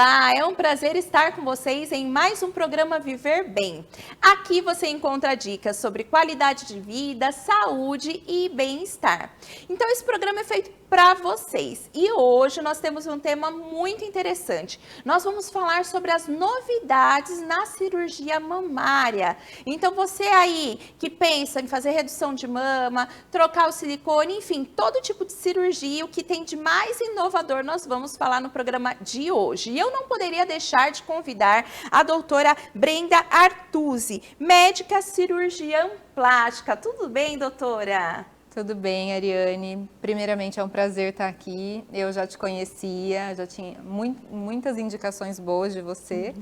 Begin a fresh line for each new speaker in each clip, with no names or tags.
Olá, é um prazer estar com vocês em mais um programa Viver Bem. Aqui você encontra dicas sobre qualidade de vida, saúde e bem-estar. Então esse programa é feito para vocês e hoje nós temos um tema muito interessante. Nós vamos falar sobre as novidades na cirurgia mamária. Então você aí que pensa em fazer redução de mama, trocar o silicone, enfim, todo tipo de cirurgia, o que tem de mais inovador nós vamos falar no programa de hoje. E eu não poderia deixar de convidar a doutora Brenda Artusi, médica cirurgiã plástica. Tudo bem, doutora?
Tudo bem, Ariane. Primeiramente, é um prazer estar aqui. Eu já te conhecia, já tinha muitas indicações boas de você.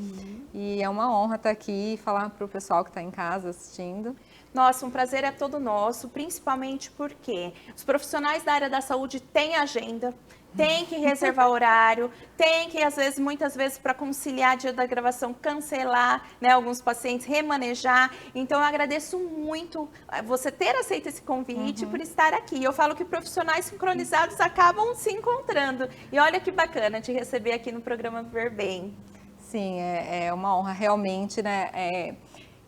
E é uma honra estar aqui e falar para o pessoal que está em casa assistindo.
Nossa, um prazer é todo nosso, principalmente porque os profissionais da área da saúde têm agenda, tem que reservar horário, tem que, muitas vezes, para conciliar dia da gravação, cancelar, né, alguns pacientes, remanejar. Então, eu agradeço muito você ter aceito esse convite por estar aqui. Eu falo que profissionais sincronizados acabam se encontrando. E olha que bacana te receber aqui no programa Viver Bem.
Sim, é uma honra realmente, né?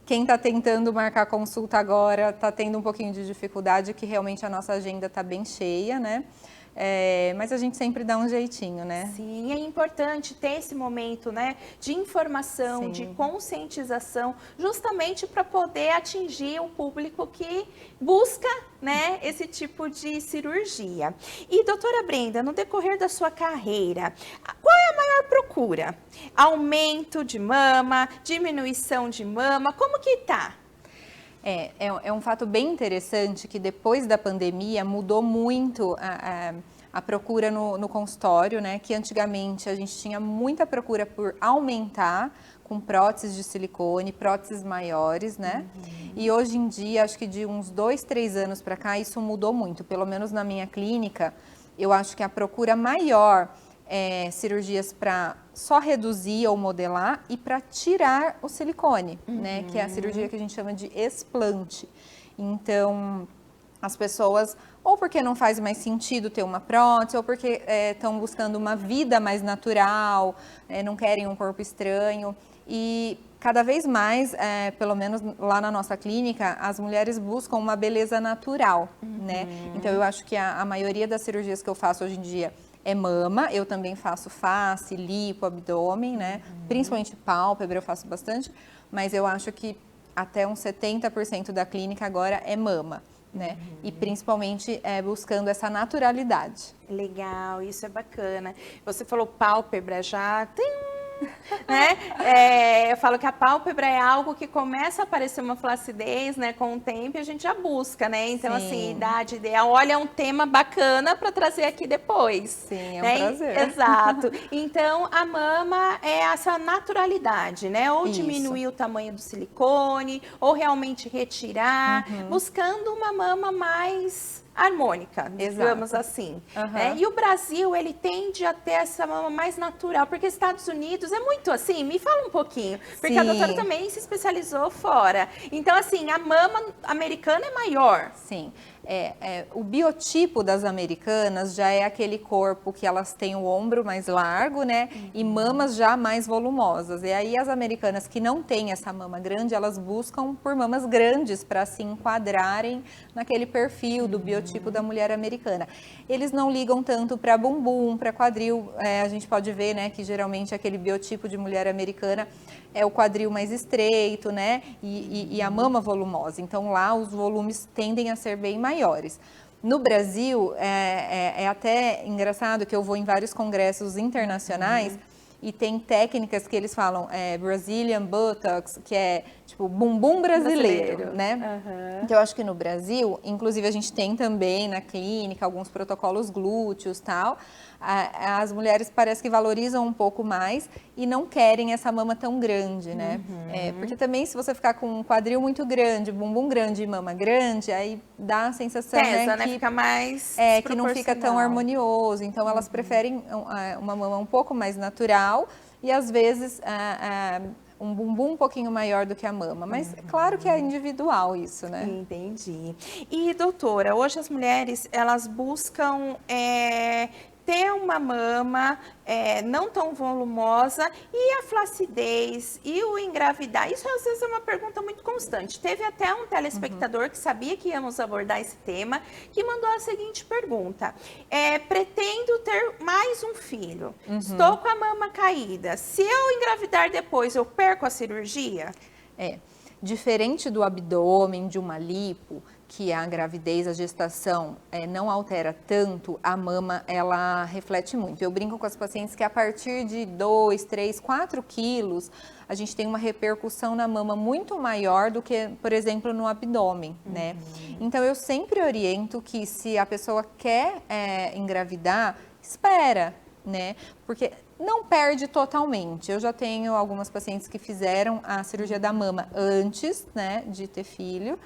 Quem está tentando marcar consulta agora está tendo um pouquinho de dificuldade, que realmente a nossa agenda está bem cheia, né? Mas a gente sempre dá um jeitinho, né?
Sim, é importante ter esse momento, né, de informação,
Sim.
de conscientização, justamente para poder atingir um público que busca, né, esse tipo de cirurgia. E, doutora Brenda, no decorrer da sua carreira, qual é a maior procura? Aumento de mama, diminuição de mama, como que tá?
É um fato bem interessante que depois da pandemia mudou muito a procura no consultório, né? Que antigamente a gente tinha muita procura por aumentar com próteses de silicone, próteses maiores, né? E hoje em dia, acho que de uns 2, 3 anos para cá, isso mudou muito. Pelo menos na minha clínica, eu acho que a procura maior cirurgias para só reduzir ou modelar e para tirar o silicone, né? Que é a cirurgia que a gente chama de explante. Então, as pessoas, ou porque não faz mais sentido ter uma prótese, ou porque estão buscando uma vida mais natural, não querem um corpo estranho. E cada vez mais, pelo menos lá na nossa clínica, as mulheres buscam uma beleza natural, né? Então, eu acho que a maioria das cirurgias que eu faço hoje em dia é mama, eu também faço face, lipo, abdômen, né? Principalmente pálpebra eu faço bastante, mas eu acho que até uns 70% da clínica agora é mama, né? E principalmente buscando essa naturalidade.
Legal, isso é bacana. Você falou pálpebra, já tem né? Eu falo que a pálpebra é algo que começa a aparecer uma flacidez, né, com o tempo e a gente já busca, né? Então,
Sim.
assim, idade ideal. Olha, é um tema bacana para trazer aqui depois.
Sim, é um
né?
prazer.
Exato. Então, a mama é essa naturalidade, né? Ou
Isso.
diminuir o tamanho do silicone, ou realmente retirar, buscando uma mama mais harmônica, digamos assim. Né? E o Brasil, ele tende a ter essa mama mais natural, porque Estados Unidos é muito assim, me fala um pouquinho, porque a doutora também se especializou fora. Então, assim, a mama americana é maior.
Sim. O biotipo das americanas já é aquele corpo que elas têm o ombro mais largo, né? E mamas já mais volumosas. E aí as americanas que não têm essa mama grande, elas buscam por mamas grandes para se enquadrarem naquele perfil do biotipo da mulher americana. Eles não ligam tanto para bumbum, para quadril. A gente pode ver, né, que geralmente aquele biotipo de mulher americana é o quadril mais estreito, né? E a mama volumosa. Então lá os volumes tendem a ser bem maiores. No Brasil, é até engraçado que eu vou em vários congressos internacionais e tem técnicas que eles falam Brazilian Buttocks, que é tipo bumbum brasileiro, né? Então eu acho que no Brasil, inclusive a gente tem também na clínica alguns protocolos glúteos e tal. As mulheres parece que valorizam um pouco mais e não querem essa mama tão grande, né? Porque também se você ficar com um quadril muito grande, bumbum grande e mama grande, aí dá a sensação,
Pesa,
né,
que fica mais
que não fica tão harmonioso. Então elas preferem uma mama um pouco mais natural e às vezes um bumbum um pouquinho maior do que a mama, mas é claro que é individual isso, né?
Entendi. E doutora, hoje as mulheres, elas buscam ter uma mama não tão volumosa e a flacidez e o engravidar? Isso às vezes é uma pergunta muito constante. Teve até um telespectador que sabia que íamos abordar esse tema, que mandou a seguinte pergunta: pretendo ter mais um filho, estou com a mama caída, se eu engravidar depois, eu perco a cirurgia?
Diferente do abdômen, de uma lipo, que a gravidez, a gestação não altera tanto, a mama, ela reflete muito. Eu brinco com as pacientes que a partir de 2, 3, 4 quilos, a gente tem uma repercussão na mama muito maior do que, por exemplo, no abdômen, né? Então, eu sempre oriento que se a pessoa quer engravidar, espera, né? Porque não perde totalmente. Eu já tenho algumas pacientes que fizeram a cirurgia da mama antes, né, de ter filho,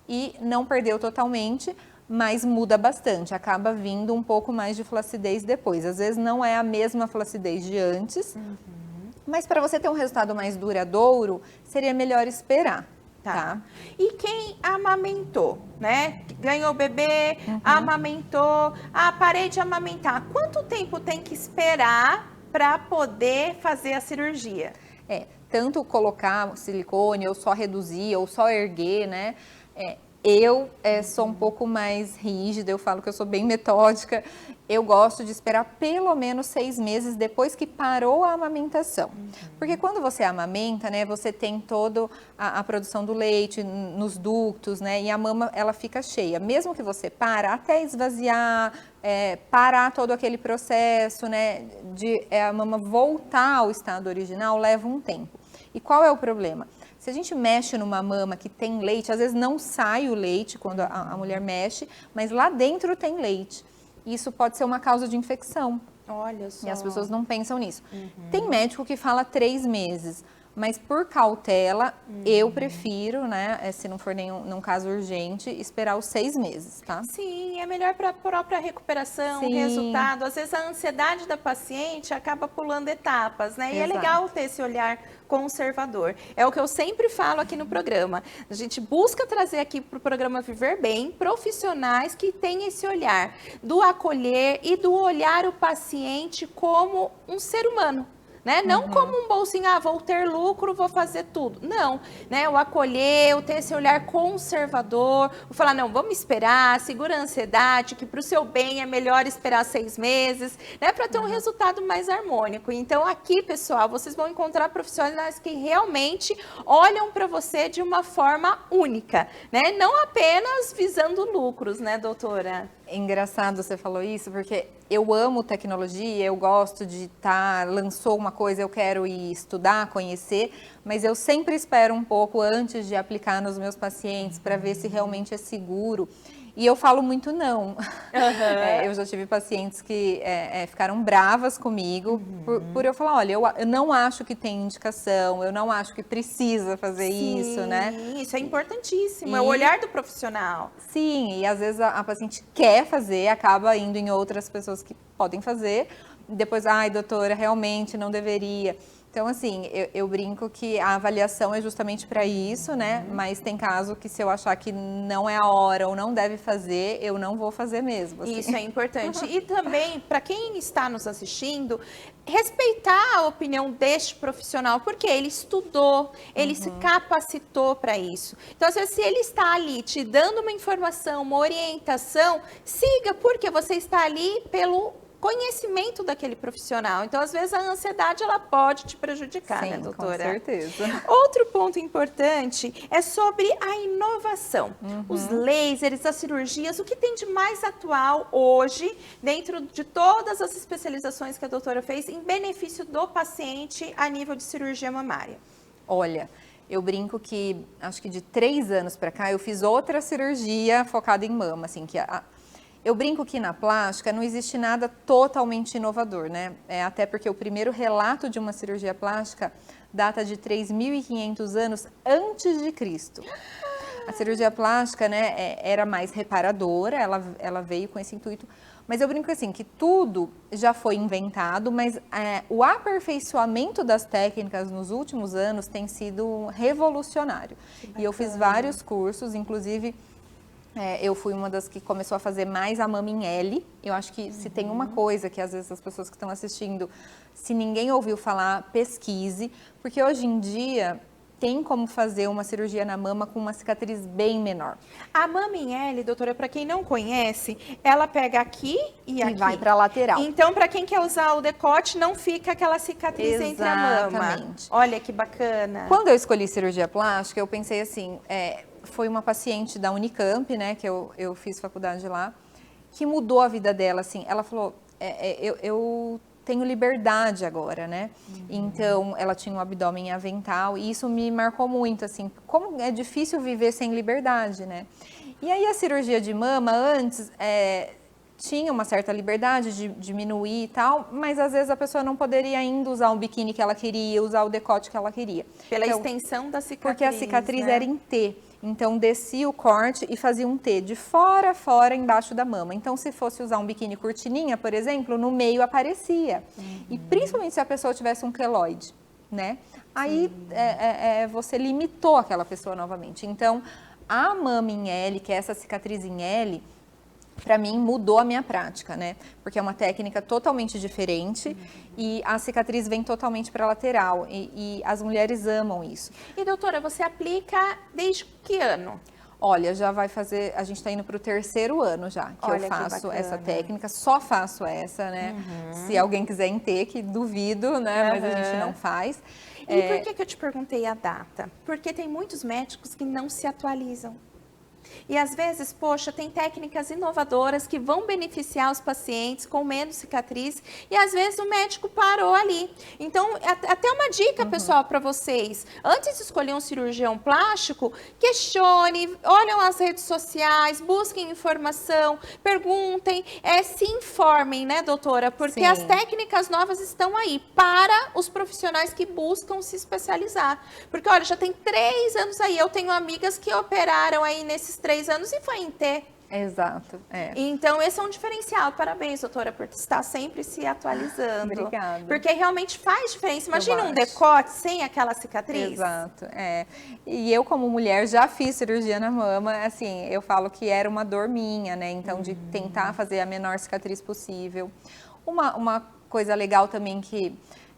e não perdeu totalmente, mas muda bastante. Acaba vindo um pouco mais de flacidez depois. Às vezes não é a mesma flacidez de antes, mas para você ter um resultado mais duradouro, seria melhor esperar. Tá.
E quem amamentou, né? Ganhou o bebê, amamentou, parei de amamentar. Quanto tempo tem que esperar para poder fazer a cirurgia?
Tanto colocar silicone, ou só reduzir, ou só erguer, né? Eu sou um pouco mais rígida, eu falo que eu sou bem metódica. Eu gosto de esperar pelo menos 6 meses depois que parou a amamentação. Porque quando você amamenta, né, você tem toda a produção do leite nos ductos, né, e a mama, ela fica cheia. Mesmo que você para, até esvaziar, parar todo aquele processo, né, de a mama voltar ao estado original, leva um tempo. E qual é o problema? Se a gente mexe numa mama que tem leite, às vezes não sai o leite quando a mulher mexe, mas lá dentro tem leite. Isso pode ser uma causa de infecção.
Olha só.
E as pessoas não pensam nisso. Tem médico que fala 3 meses, mas por cautela, eu prefiro, né, se não for num caso urgente, esperar os 6 meses, tá?
Sim, é melhor para a própria recuperação, resultado. Às vezes a ansiedade da paciente acaba pulando etapas, né? E é legal ter esse olhar conservador. É o que eu sempre falo aqui no programa. A gente busca trazer aqui para o programa Viver Bem profissionais que têm esse olhar do acolher e do olhar o paciente como um ser humano. Né? Não como um bolsinho, vou ter lucro, vou fazer tudo. Não, né? O acolher, o ter esse olhar conservador, o falar, não, vamos esperar, segura a ansiedade, que para o seu bem é melhor esperar 6 meses, né? Para ter um resultado mais harmônico. Então, aqui, pessoal, vocês vão encontrar profissionais que realmente olham para você de uma forma única, né? Não apenas visando lucros, né, doutora?
É engraçado você falou isso, porque eu amo tecnologia, eu gosto de lançou uma coisa, eu quero ir estudar, conhecer, mas eu sempre espero um pouco antes de aplicar nos meus pacientes para ver se realmente é seguro. E eu falo muito não. Eu já tive pacientes que ficaram bravas comigo por eu falar, olha, eu não acho que tem indicação, eu não acho que precisa fazer isso, né?
Isso é importantíssimo, é o olhar do profissional.
Sim, e às vezes a paciente quer fazer, acaba indo em outras pessoas que podem fazer, depois, ai, doutora, realmente não deveria. Então, assim, eu brinco que a avaliação é justamente para isso, né? Mas tem caso que se eu achar que não é a hora ou não deve fazer, eu não vou fazer mesmo. Assim.
Isso é importante. E também, para quem está nos assistindo, respeitar a opinião deste profissional, porque ele estudou, ele se capacitou para isso. Então, às vezes, se ele está ali te dando uma informação, uma orientação, siga, porque você está ali pelo conhecimento daquele profissional. Então, às vezes, a ansiedade ela pode te prejudicar,
sim,
né, doutora?
Com certeza.
Outro ponto importante é sobre a inovação. Os lasers, as cirurgias, o que tem de mais atual hoje, dentro de todas as especializações que a doutora fez, em benefício do paciente a nível de cirurgia mamária?
Olha, eu brinco que, acho que de 3 anos para cá, eu fiz outra cirurgia focada em mama, assim, que eu brinco que na plástica não existe nada totalmente inovador, né? Até porque o primeiro relato de uma cirurgia plástica data de 3.500 anos antes de Cristo. A cirurgia plástica, né, era mais reparadora, ela veio com esse intuito. Mas eu brinco assim, que tudo já foi inventado, mas o aperfeiçoamento das técnicas nos últimos anos tem sido revolucionário. E eu fiz vários cursos, inclusive Eu fui uma das que começou a fazer mais a mama em L. Eu acho que se tem uma coisa que às vezes as pessoas que estão assistindo, se ninguém ouviu falar, pesquise, porque hoje em dia tem como fazer uma cirurgia na mama com uma cicatriz bem menor.
A mama em L, doutora, para quem não conhece, ela pega aqui e aqui.
E vai para a lateral.
Então, para quem quer usar o decote, não fica aquela cicatriz entre a mama.
Exatamente.
Olha que bacana.
Quando eu escolhi cirurgia plástica, eu pensei assim, foi uma paciente da Unicamp, né, que eu fiz faculdade lá, que mudou a vida dela, assim. Ela falou, eu tenho liberdade agora, né? Então, ela tinha um abdômen avental e isso me marcou muito, assim, como é difícil viver sem liberdade, né? E aí a cirurgia de mama antes tinha uma certa liberdade de diminuir e tal, mas às vezes a pessoa não poderia ainda usar o biquíni que ela queria, usar o decote que ela queria.
Pela
então,
extensão da cicatriz.
Porque a cicatriz
né?
era em T. Então, descia o corte e fazia um T de fora a fora embaixo da mama. Então, se fosse usar um biquíni cortininha, por exemplo, no meio aparecia. E principalmente se a pessoa tivesse um queloide, né? Aí, você limitou aquela pessoa novamente. Então, a mama em L, que é essa cicatriz em L, para mim mudou a minha prática, né? Porque é uma técnica totalmente diferente e a cicatriz vem totalmente para a lateral e as mulheres amam isso.
E doutora, você aplica desde que ano?
Olha, já vai fazer, a gente está indo para o 3º ano já que eu faço essa técnica, só faço essa, né? Se alguém quiser em T, que duvido, né? Mas a gente não faz.
E por que eu te perguntei a data? Porque tem muitos médicos que não se atualizam. E às vezes, poxa, tem técnicas inovadoras que vão beneficiar os pacientes com menos cicatriz e às vezes o médico parou ali. Então, até uma dica, pessoal, para vocês. Antes de escolher um cirurgião plástico, questione, olhem as redes sociais, busquem informação, perguntem, se informem, né, doutora? Porque
Sim.
as técnicas novas estão aí para os profissionais que buscam se especializar. Porque, olha, já tem 3 anos aí, eu tenho amigas que operaram aí nesses 3 anos e foi em T.
Exato.
Então, esse é um diferencial. Parabéns, doutora, por estar sempre se atualizando.
Obrigada.
Porque realmente faz diferença. Imagina um decote sem aquela cicatriz.
Exato. E eu, como mulher, já fiz cirurgia na mama. Assim, eu falo que era uma dor minha, né? Então, de tentar fazer a menor cicatriz possível. Uma coisa legal também que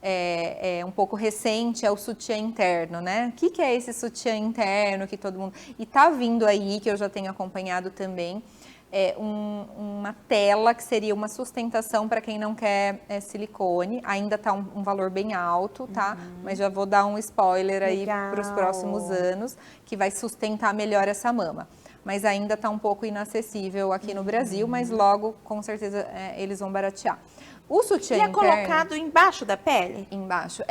é um pouco recente é o sutiã interno, né? O que é esse sutiã interno que todo mundo... E tá vindo aí, que eu já tenho acompanhado também, uma tela que seria uma sustentação para quem não quer silicone. Ainda tá um valor bem alto, tá? Mas já vou dar um spoiler aí para os próximos anos, que vai sustentar melhor essa mama. Mas ainda está um pouco inacessível aqui no Brasil, mas logo, com certeza, eles vão baratear. O sutiã
interno... E é
interno,
colocado embaixo da pele?
Embaixo.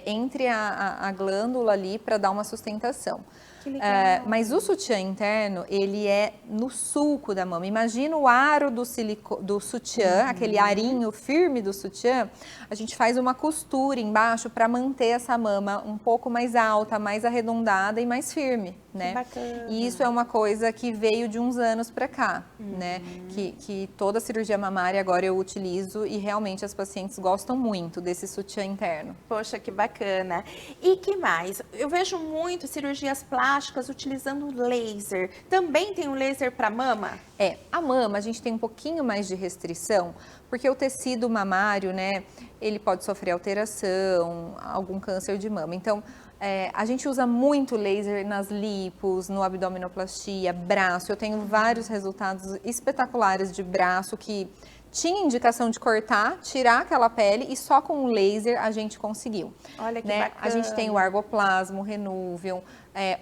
Entre a glândula ali para dar uma sustentação.
Que legal.
Mas o sutiã interno, ele é no sulco da mama. Imagina o aro do sutiã, aquele arinho firme do sutiã. A gente faz uma costura embaixo para manter essa mama um pouco mais alta, mais arredondada e mais firme, né?
Que bacana.
E isso é uma coisa que veio de uns anos para cá, né? Que toda cirurgia mamária agora eu utilizo e realmente as pacientes gostam muito desse sutiã interno.
Poxa, que bacana. E que mais? Eu vejo muito cirurgias plásticas utilizando laser. Também tem um laser para mama?
A mama a gente tem um pouquinho mais de restrição, porque o tecido mamário, né, ele pode sofrer alteração, algum câncer de mama. Então, a gente usa muito laser nas lipos, no abdominoplastia, braço. Eu tenho vários resultados espetaculares de braço que tinha indicação de cortar, tirar aquela pele e só com o laser a gente conseguiu.
Olha que
né?
bacana.
A gente tem o Argoplasma, o Renuvium.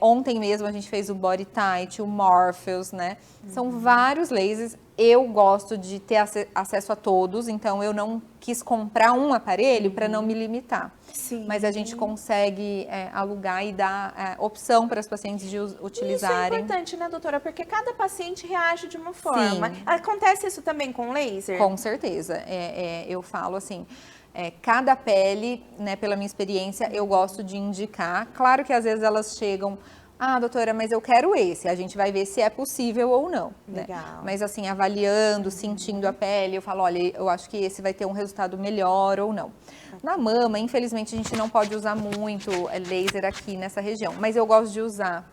Ontem mesmo a gente fez o Body Tight, o Morpheus, né? São vários lasers. Eu gosto de ter acesso a todos, então eu não quis comprar um aparelho para não me limitar.
Sim.
Mas a gente consegue alugar e dar opção para as pacientes de utilizarem.
Isso é importante, né, doutora? Porque cada paciente reage de uma forma.
Sim.
Acontece isso também com laser?
Com certeza. Eu falo assim, cada pele, né, pela minha experiência, eu gosto de indicar. Claro que às vezes elas chegam... Ah, doutora, mas eu quero esse. A gente vai ver se é possível ou não.
Legal.
Né? Mas assim, avaliando, sentindo a pele, eu falo, olha, eu acho que esse vai ter um resultado melhor ou não. Na mama, infelizmente, a gente não pode usar muito laser aqui nessa região. Mas eu gosto de usar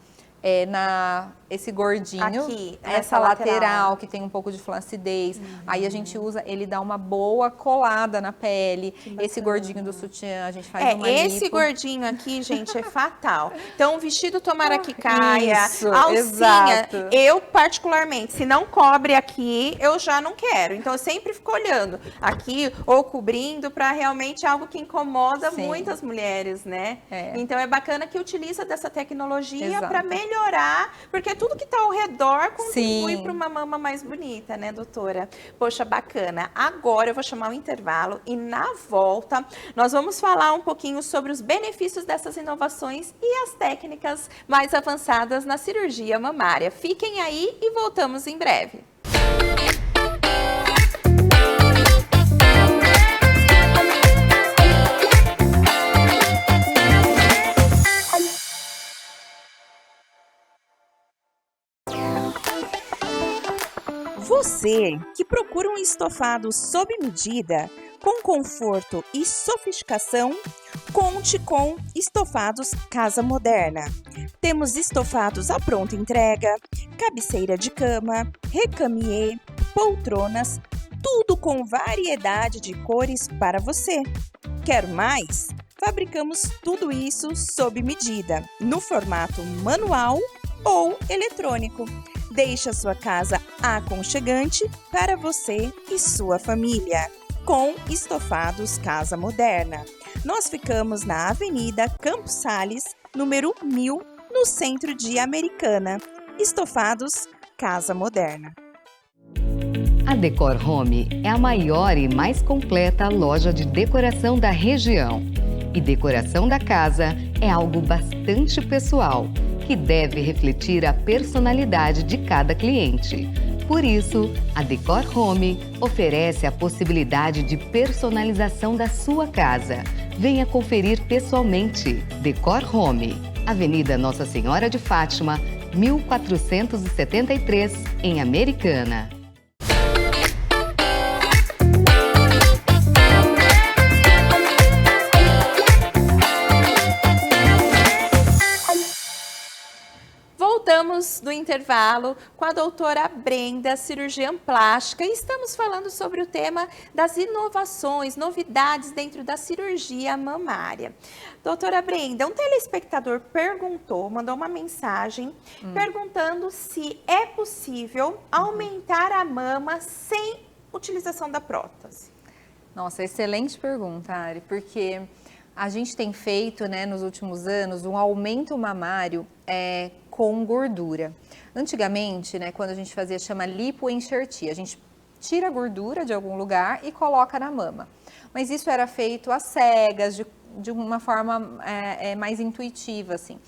esse gordinho,
Aqui,
essa lateral que tem um pouco de flacidez. Aí a gente usa, ele dá uma boa colada na pele. Esse gordinho do sutiã, a gente faz uma
esse
lipo.
gordinho aqui, gente, é fatal. Então, o vestido tomara que caia,
Isso,
alcinha,
exato.
eu particularmente, se não cobre aqui, eu já não quero. Então, eu sempre fico olhando aqui ou cobrindo para realmente algo que incomoda muitas mulheres, né? Então, é bacana que utiliza dessa tecnologia para melhorar, porque tudo que está ao redor contribui para uma mama mais bonita, né, doutora? Poxa, bacana. Agora eu vou chamar um intervalo e na volta nós vamos falar um pouquinho sobre os benefícios dessas inovações e as técnicas mais avançadas na cirurgia mamária. Fiquem aí e voltamos em breve. Você que procura um estofado sob medida, com conforto e sofisticação, conte com Estofados Casa Moderna. Temos estofados à pronta entrega, cabeceira de cama, recamier, poltronas, tudo com variedade de cores para você. Quer mais? Fabricamos tudo isso sob medida, no formato manual ou eletrônico. Deixe a sua casa aconchegante para você e sua família. Com Estofados Casa Moderna. Nós ficamos na Avenida Campos Sales, número 1000, no centro de Americana. Estofados Casa Moderna.
A Decor Home é a maior e mais completa loja de decoração da região. E decoração da casa é algo bastante pessoal, que deve refletir a personalidade de cada cliente. Por isso, a Decor Home oferece a possibilidade de personalização da sua casa. Venha conferir pessoalmente. Decor Home, Avenida Nossa Senhora de Fátima, 1473, em Americana.
Voltamos do intervalo com a doutora Brenda, cirurgiã plástica, e estamos falando sobre o tema das inovações, novidades dentro da cirurgia mamária. Doutora Brenda, um telespectador mandou uma mensagem perguntando se é possível aumentar a mama sem utilização da prótese.
Nossa, excelente pergunta, Ari, porque a gente tem feito, né, nos últimos anos, um aumento mamário com gordura. Antigamente, né, quando a gente fazia, chama lipoenxertia, a gente tira a gordura de algum lugar e coloca na mama. Mas isso era feito às cegas, de uma forma mais intuitiva, assim.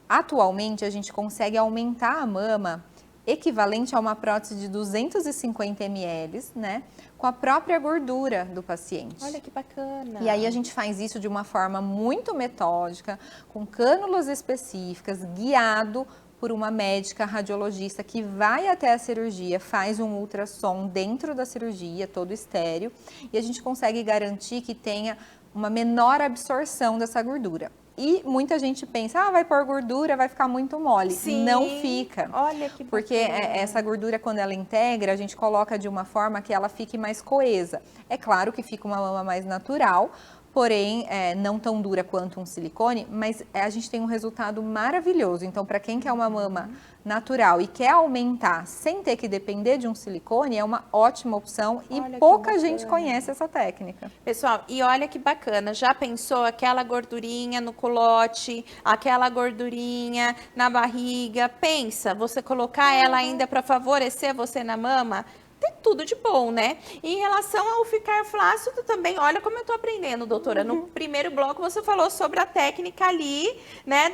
Atualmente, a gente consegue aumentar a mama equivalente a uma prótese de 250 ml, né, com a própria gordura do paciente.
Olha que bacana!
E aí a gente faz isso de uma forma muito metódica, com cânulas específicas, guiado por uma médica radiologista que vai até a cirurgia, faz um ultrassom dentro da cirurgia, todo estéreo, e a gente consegue garantir que tenha uma menor absorção dessa gordura. E muita gente pensa, vai pôr gordura, vai ficar muito mole.
Sim.
Não fica.
Olha que bacana.
Porque essa gordura, quando ela integra, a gente coloca de uma forma que ela fique mais coesa. É claro que fica uma mama mais natural, porém não tão dura quanto um silicone, mas a gente tem um resultado maravilhoso. Então, para quem quer uma mama natural e quer aumentar sem ter que depender de um silicone, é uma ótima opção e pouca gente conhece essa técnica.
Pessoal, e olha que bacana, já pensou aquela gordurinha no culote, aquela gordurinha na barriga? Pensa, você colocar ela ainda para favorecer você na mama? Tem tudo de bom, né? E em relação ao ficar flácido também, olha como eu tô aprendendo, doutora. No primeiro bloco você falou sobre a técnica ali, né,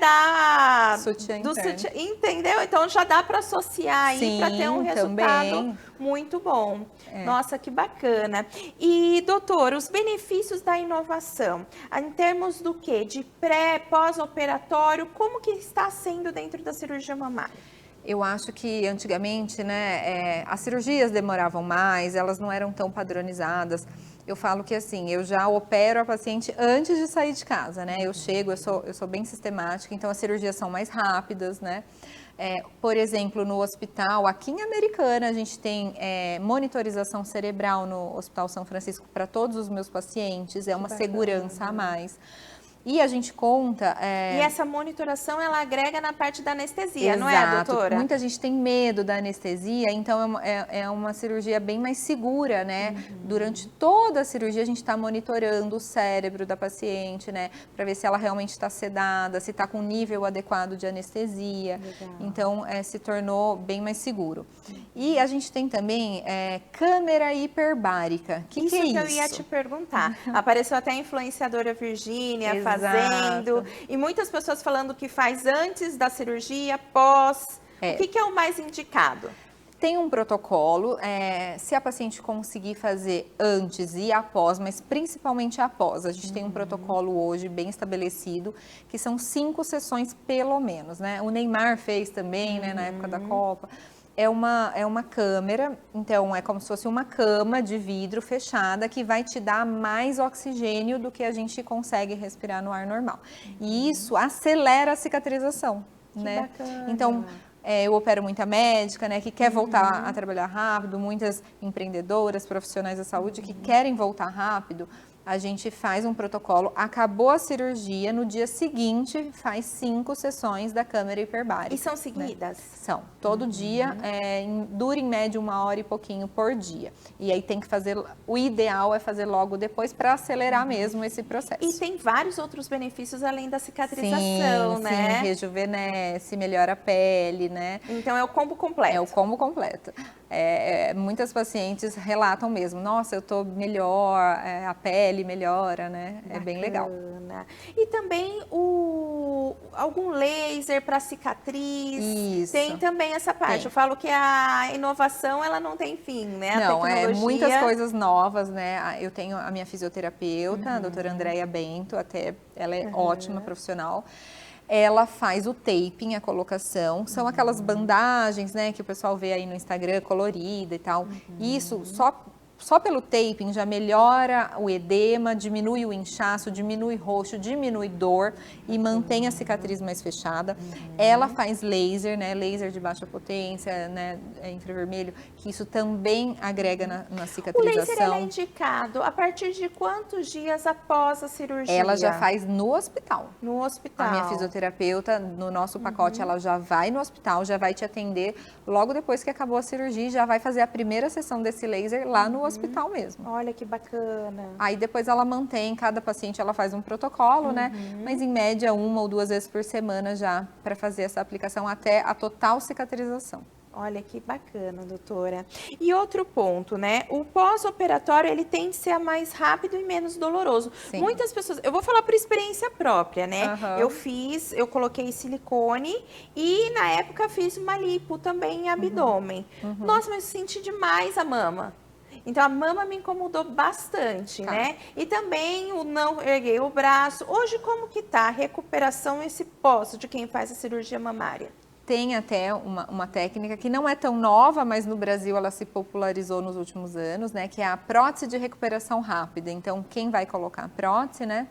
sutiã
entendeu? Então já dá para associar aí para ter um resultado muito bom. Nossa, que bacana. E, doutora, os benefícios da inovação, em termos do quê? De pré, pós-operatório, como que está sendo dentro da cirurgia mamária?
Eu acho que antigamente, né, as cirurgias demoravam mais, elas não eram tão padronizadas. Eu falo que assim, eu já opero a paciente antes de sair de casa, né? Eu chego, eu sou bem sistemática, então as cirurgias são mais rápidas, né? Por exemplo, no hospital, aqui em Americana, a gente tem monitorização cerebral no Hospital São Francisco para todos os meus pacientes, é uma segurança a mais. E a gente conta...
E essa monitoração, ela agrega na parte da anestesia,
Exato.
não é, doutora?
Muita gente tem medo da anestesia, então é uma cirurgia bem mais segura, né? Durante toda a cirurgia, a gente está monitorando o cérebro da paciente, né? Para ver se ela realmente está sedada, se está com o nível adequado de anestesia.
Legal.
Então, se tornou bem mais seguro. E a gente tem também câmera hiperbárica.
Isso
que é
que eu
isso?
ia te perguntar. Apareceu até a influenciadora Virgínia fazendo, e muitas pessoas falando que faz antes da cirurgia, pós. O que é o mais indicado?
Tem um protocolo, se a paciente conseguir fazer antes e após, mas principalmente após. A gente tem um protocolo hoje bem estabelecido, que são 5 sessões pelo menos, né? O Neymar fez também, né, na época da Copa. É uma câmera, então é como se fosse uma cama de vidro fechada que vai te dar mais oxigênio do que a gente consegue respirar no ar normal. E isso acelera a cicatrização, né?
Bacana.
Então, eu opero muita médica, né, que quer voltar a trabalhar rápido, muitas empreendedoras, profissionais da saúde que querem voltar rápido. A gente faz um protocolo, acabou a cirurgia, no dia seguinte faz 5 sessões da câmera hiperbárica.
E são seguidas?
Né? São, todo dia, dura em média 1 hora e pouquinho por dia. E aí tem que fazer, o ideal é fazer logo depois para acelerar mesmo esse processo.
E tem vários outros benefícios além da cicatrização,
sim,
né?
Sim, rejuvenesce, melhora a pele, né?
Então é o combo completo.
É o combo completo. Muitas pacientes relatam mesmo, nossa, eu tô melhor, a pele melhora, né?
Bacana.
É bem legal.
E também algum laser para cicatriz.
Isso.
Tem também essa parte.
Tem.
Eu falo que a inovação, ela não tem fim, né?
Não,
a tecnologia...
muitas coisas novas, né? Eu tenho a minha fisioterapeuta, a doutora Andréia Bento, ela é ótima profissional. Ela faz o taping, a colocação, são aquelas bandagens, né, que o pessoal vê aí no Instagram, colorida e tal. Isso, só pelo taping já melhora o edema, diminui o inchaço, diminui roxo, diminui dor e mantém a cicatriz mais fechada. Ela faz laser, né, laser de baixa potência, né, infravermelho, que isso também agrega na cicatrização.
O laser é indicado a partir de quantos dias após a cirurgia?
Ela já faz no hospital.
No hospital.
A minha fisioterapeuta, no nosso pacote, ela já vai no hospital, já vai te atender logo depois que acabou a cirurgia, já vai fazer a primeira sessão desse laser lá no hospital mesmo.
Olha que bacana.
Aí depois ela mantém, cada paciente ela faz um protocolo, né? Mas em média 1 ou 2 vezes por semana já para fazer essa aplicação até a total cicatrização.
Olha que bacana, doutora. E outro ponto, né? O pós-operatório, ele tende a ser mais rápido e menos doloroso.
Sim.
Muitas pessoas, eu vou falar por experiência própria, né?
Uhum.
Eu coloquei silicone e na época fiz uma lipo também em abdômen. Nossa, mas eu senti demais a mama. Então, a mama me incomodou bastante, né? E também o não erguei o braço. Hoje, como que tá a recuperação, esse pós de quem faz a cirurgia mamária?
Tem até uma técnica que não é tão nova, mas no Brasil ela se popularizou nos últimos anos, né? Que é a prótese de recuperação rápida. Então, quem vai colocar a prótese, né?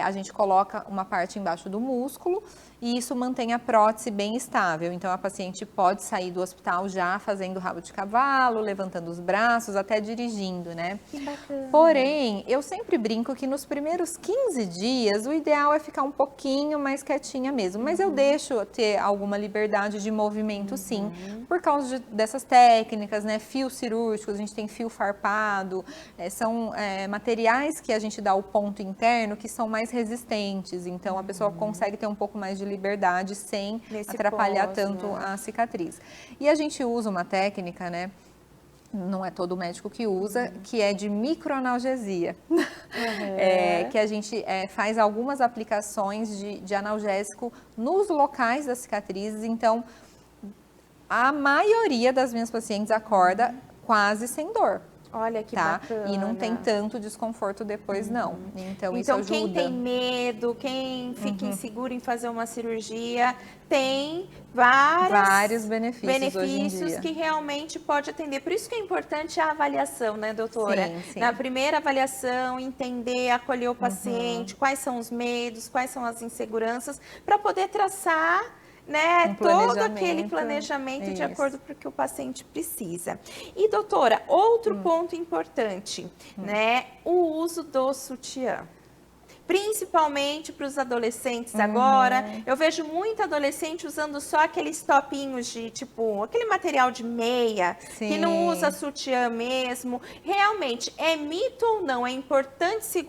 A gente coloca uma parte embaixo do músculo e isso mantém a prótese bem estável. Então, a paciente pode sair do hospital já fazendo rabo de cavalo, levantando os braços, até dirigindo, né?
Que bacana.
Porém, eu sempre brinco que nos primeiros 15 dias, o ideal é ficar um pouquinho mais quietinha mesmo. Mas eu deixo ter alguma liberdade de movimento, sim, por causa dessas técnicas, né? Fios cirúrgicos, a gente tem fio farpado, são materiais que a gente dá o ponto interno que são mais resistentes. Então, a pessoa consegue ter um pouco mais de liberdade sem atrapalhar tanto a cicatriz. E a gente usa uma técnica, né? Não é todo médico que usa, que é de microanalgesia. Que a gente faz algumas aplicações de analgésico nos locais das cicatrizes. Então, a maioria das minhas pacientes acorda quase sem dor.
Olha que
tá?
bacana.
E não tem tanto desconforto depois, não. Então, isso ajuda.
Quem tem medo, quem fica inseguro em fazer uma cirurgia, tem vários
benefícios hoje em dia.
Que realmente pode atender. Por isso que é importante a avaliação, né, doutora?
Sim.
Na primeira avaliação, entender, acolher o paciente, quais são os medos, quais são as inseguranças, para poder traçar, né,
Um
todo aquele
planejamento.
planejamento de
Isso.
acordo com o que o paciente precisa. E, doutora, outro ponto importante, né, o uso do sutiã. Principalmente para os adolescentes agora. Eu vejo muito adolescente usando só aqueles topinhos de, tipo, aquele material de meia, que não
Sim.
usa sutiã mesmo. Realmente, é mito ou não? É importante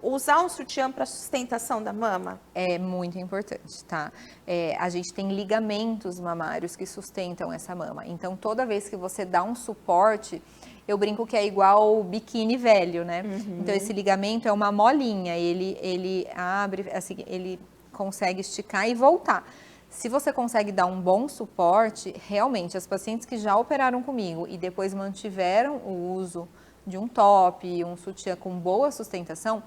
usar um sutiã para sustentação da mama?
É muito importante, tá? A gente tem ligamentos mamários que sustentam essa mama. Então, toda vez que você dá um suporte, eu brinco que é igual o biquíni velho, né? Então, esse ligamento é uma molinha, ele abre, assim, ele consegue esticar e voltar. Se você consegue dar um bom suporte, realmente, as pacientes que já operaram comigo e depois mantiveram o uso de um top, um sutiã com boa sustentação,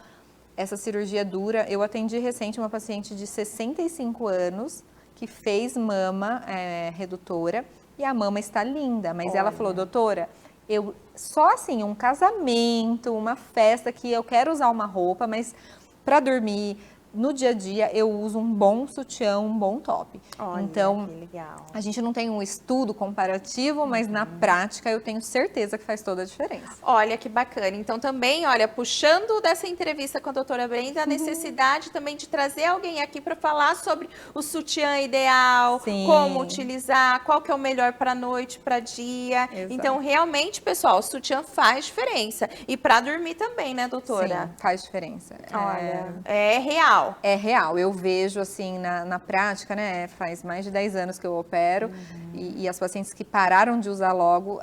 essa cirurgia dura. Eu atendi recente uma paciente de 65 anos que fez mama redutora e a mama está linda, mas ela falou, doutora, eu só assim, um casamento, uma festa que eu quero usar uma roupa, mas para dormir no dia a dia eu uso um bom sutiã, um bom top.
Olha,
então,
que legal.
a gente não tem um estudo comparativo, mas na prática eu tenho certeza que faz toda a diferença.
Olha que bacana. Então também, olha, puxando dessa entrevista com a doutora Brenda, a necessidade também de trazer alguém aqui para falar sobre o sutiã ideal,
Sim.
como utilizar, qual que é o melhor para noite, para dia.
Exato.
Então realmente, pessoal, o sutiã faz diferença. E para dormir também, né, doutora?
Sim, faz diferença.
Olha, é real.
É real, eu vejo assim na prática, né? Faz mais de 10 anos que eu opero e as pacientes que pararam de usar logo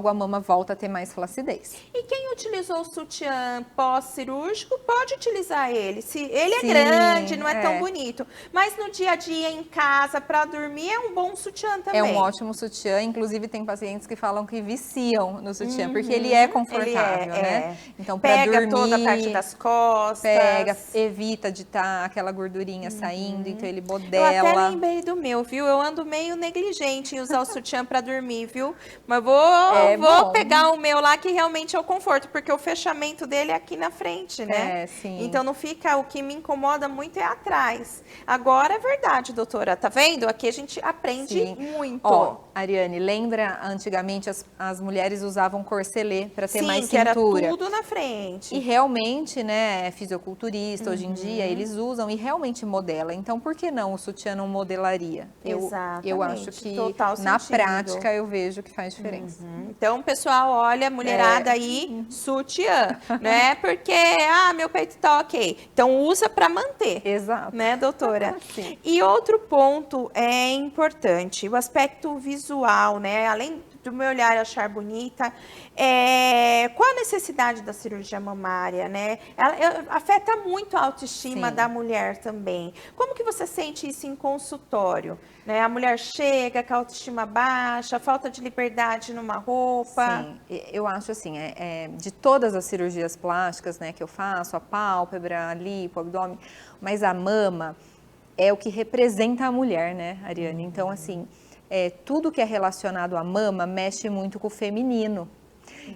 a mama volta a ter mais flacidez.
E quem utilizou o sutiã pós-cirúrgico pode utilizar ele. Se ele é
Sim,
grande, não é tão bonito. Mas no dia a dia, em casa, para dormir, é um bom sutiã também.
É um ótimo sutiã, inclusive tem pacientes que falam que viciam no sutiã, porque ele é confortável, né? Então, para
pega
dormir,
toda a parte das costas.
pega, evita de estar aquela gordurinha saindo, então ele modela.
Eu até lembrei do meu, viu? Eu ando meio negligente em usar o sutiã para dormir, viu? Mas vou
bom.
pegar o meu lá, que realmente é o conforto, porque o fechamento dele é aqui na frente, né?
Sim.
Então não fica, o que me incomoda muito é atrás. Agora é verdade, doutora, tá vendo? Aqui a gente aprende muito.
Ó, Ariane, lembra antigamente as mulheres usavam corselet para ter mais
que
cintura?
era tudo na frente.
E realmente, né, fisiculturista, hoje em dia, eles usam e realmente modela. Então, por que não o sutiã não modelaria?
Exatamente.
Eu acho que
Total
na
sentido.
prática eu vejo que faz diferença.
Então, pessoal, olha, mulherada aí, sutiã, né? Porque, meu peito tá ok. Então, usa para manter.
Exato.
Né, doutora?
Sim.
E outro ponto é importante, o aspecto visual, né? Além do meu olhar achar bonita, qual a necessidade da cirurgia mamária, né? Ela afeta muito a autoestima
Sim.
da mulher também. Como que você sente isso em consultório? Né? A mulher chega com a autoestima baixa, falta de liberdade numa roupa.
Sim, eu acho assim, de todas as cirurgias plásticas, né, que eu faço, a pálpebra, a lipo, o abdômen, mas a mama é o que representa a mulher, né, Ariane? Então, assim, tudo que é relacionado à mama mexe muito com o feminino.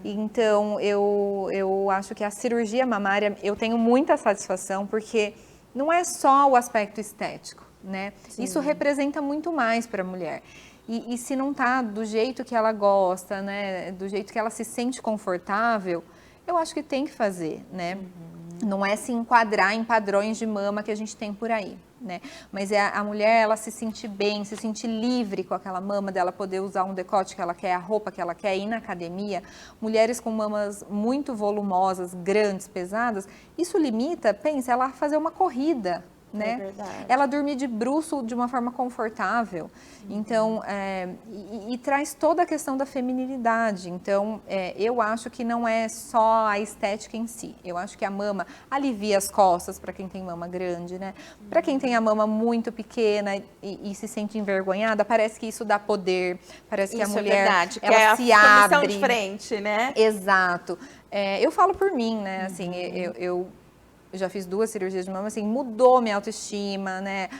Então, eu acho que a cirurgia mamária, eu tenho muita satisfação, porque não é só o aspecto estético, né? Sim. Isso representa muito mais para a mulher. E se não tá do jeito que ela gosta, né, do jeito que ela se sente confortável, eu acho que tem que fazer, né? Não é se enquadrar em padrões de mama que a gente tem por aí, né? Mas a mulher, ela se sentir bem, se sentir livre com aquela mama, dela poder usar um decote que ela quer, a roupa que ela quer, ir na academia. Mulheres com mamas muito volumosas, grandes, pesadas, isso limita, pensa, ela fazer uma corrida, né?
É verdade.
Ela dormir de bruço de uma forma confortável. Então, e traz toda a questão da feminilidade. Então, eu acho que não é só a estética em si. Eu acho que a mama alivia as costas para quem tem mama grande, né? Para quem tem a mama muito pequena e se sente envergonhada, parece que isso dá poder, parece que
isso
a mulher,
é verdade, que
ela se abre.
de frente, né?
Exato. Eu falo por mim, né? Assim, eu já fiz 2 cirurgias de mama, assim, mudou minha autoestima, né?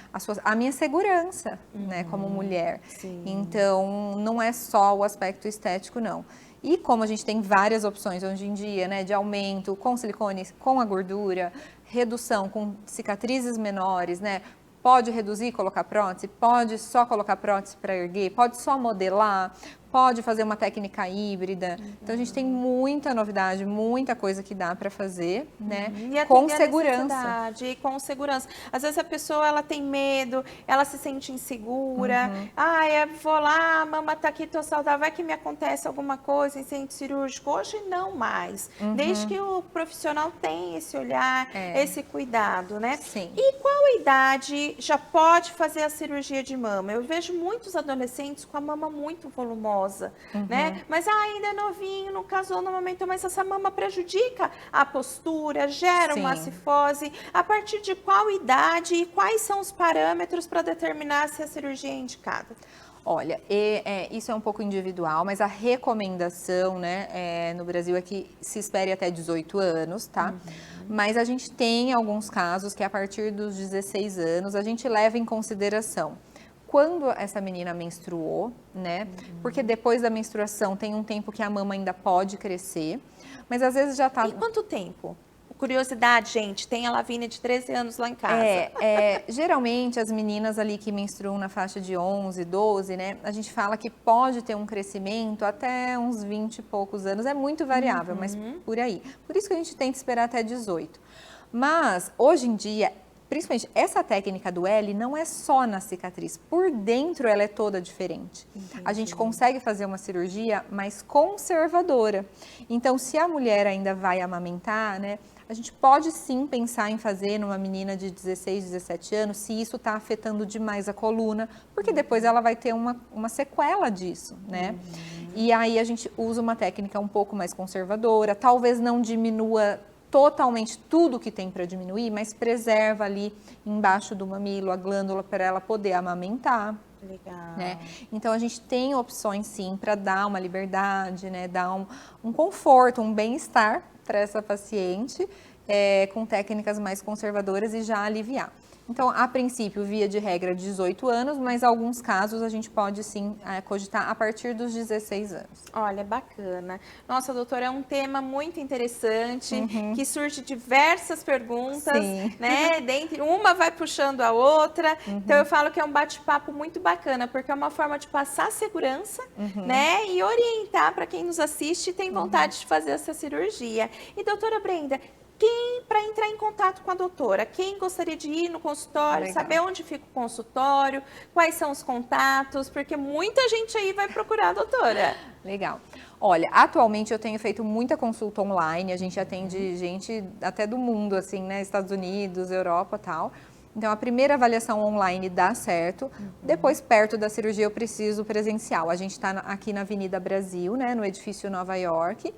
A minha segurança, né, como mulher.
Sim.
Então, não é só o aspecto estético, não. E como a gente tem várias opções hoje em dia, né, de aumento com silicone, com a gordura, redução com cicatrizes menores, né, Pode reduzir e colocar prótese? Pode só colocar prótese para erguer? Pode só modelar? Pode fazer uma técnica híbrida. Então, a gente tem muita novidade, muita coisa que dá para fazer, né?
E
com
atender a
segurança.
necessidade, e com segurança. Às vezes a pessoa, ela tem medo, ela se sente insegura. Eu vou lá, a mama tá aqui, tô saudável, vai que me acontece alguma coisa em centro cirúrgico. Hoje não mais. Desde que o profissional tem esse olhar, esse cuidado, né?
Sim.
E qual idade já pode fazer a cirurgia de mama? Eu vejo muitos adolescentes com a mama muito volumosa. Né? Mas ainda é novinho, não casou, não amamentou, mas essa mama prejudica a postura, gera uma cifose. A partir de qual idade e quais são os parâmetros para determinar se a cirurgia é indicada?
Olha, isso é um pouco individual, mas a recomendação, né, no Brasil é que se espere até 18 anos, tá? Mas a gente tem alguns casos que a partir dos 16 anos a gente leva em consideração quando essa menina menstruou, né? Porque depois da menstruação tem um tempo que a mama ainda pode crescer, mas às vezes já tá...
E quanto tempo? Curiosidade, gente, tem a Lavínia de 13 anos lá em casa.
Geralmente as meninas ali que menstruam na faixa de 11, 12, né? A gente fala que pode ter um crescimento até uns 20 e poucos anos, é muito variável, mas por aí. Por isso que a gente tenta esperar até 18. Mas, hoje em dia, principalmente essa técnica do L não é só na cicatriz, por dentro ela é toda diferente. A gente consegue fazer uma cirurgia mais conservadora. Então, se a mulher ainda vai amamentar, né, a gente pode sim pensar em fazer numa menina de 16, 17 anos, se isso está afetando demais a coluna, porque depois ela vai ter uma sequela disso, né? E aí a gente usa uma técnica um pouco mais conservadora, talvez não diminua totalmente tudo que tem para diminuir, mas preserva ali embaixo do mamilo a glândula para ela poder amamentar.
Legal.
Né? Então a gente tem opções sim para dar uma liberdade, né? Dar um conforto, um bem-estar para essa paciente com técnicas mais conservadoras e já aliviar. Então, a princípio, via de regra, 18 anos, mas em alguns casos a gente pode sim cogitar a partir dos 16 anos.
Olha, bacana. Nossa, doutora, é um tema muito interessante, que surge diversas perguntas, né? Uma vai puxando a outra. Então, eu falo que é um bate-papo muito bacana, porque é uma forma de passar segurança, né? E orientar para quem nos assiste e tem vontade de fazer essa cirurgia. E, doutora Brenda, para entrar em contato com a doutora, quem gostaria de ir no consultório, saber onde fica o consultório, quais são os contatos, porque muita gente aí vai procurar a doutora.
Legal. Olha, atualmente eu tenho feito muita consulta online, a gente atende gente até do mundo, assim, né, Estados Unidos, Europa e tal. Então, a primeira avaliação online dá certo, depois, perto da cirurgia, eu preciso presencial. A gente está aqui na Avenida Brasil, né, no edifício Nova York.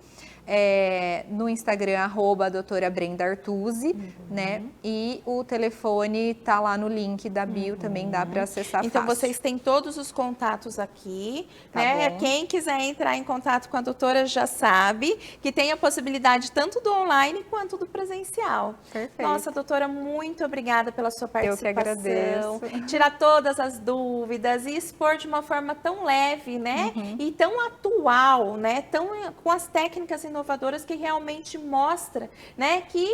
No Instagram, @doutora Brenda Artusi, né? E o telefone tá lá no link da bio, também dá para acessar
então,
fácil.
vocês têm todos os contatos aqui, né?
Bom.
Quem quiser entrar em contato com a doutora já sabe que tem a possibilidade tanto do online quanto do presencial.
Perfeito.
Nossa, doutora, muito obrigada pela sua participação.
Eu que agradeço.
Tirar todas as dúvidas e expor de uma forma tão leve, né? E tão atual, né? Com as técnicas inovadoras que realmente mostra, né, que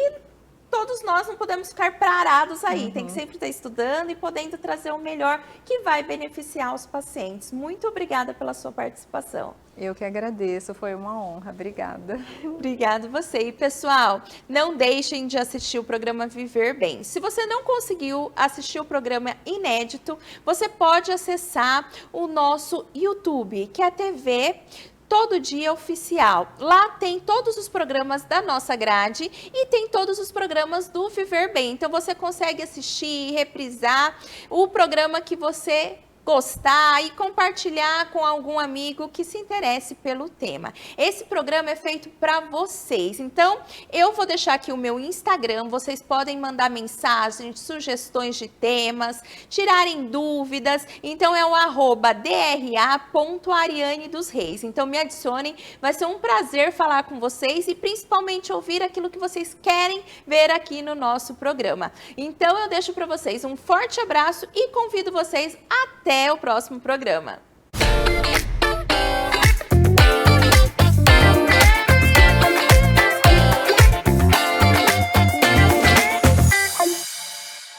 todos nós não podemos ficar parados aí, tem que sempre estar estudando e podendo trazer o melhor que vai beneficiar os pacientes. Muito obrigada pela sua participação.
Eu que agradeço, foi uma honra, obrigada.
Obrigada você. E pessoal, não deixem de assistir o programa Viver Bem. Se você não conseguiu assistir o programa inédito, você pode acessar o nosso YouTube, que é a TV Todo Dia Oficial. Lá tem todos os programas da nossa grade e tem todos os programas do Viver Bem. Então você consegue assistir, reprisar o programa que você gostar e compartilhar com algum amigo que se interesse pelo tema. Esse programa é feito para vocês. Então, eu vou deixar aqui o meu Instagram, vocês podem mandar mensagens, sugestões de temas, tirarem dúvidas. Então, é o @dra.ariane_dos_reis. Então, me adicionem, vai ser um prazer falar com vocês e principalmente ouvir aquilo que vocês querem ver aqui no nosso programa. Então, eu deixo para vocês um forte abraço e convido vocês até o próximo programa.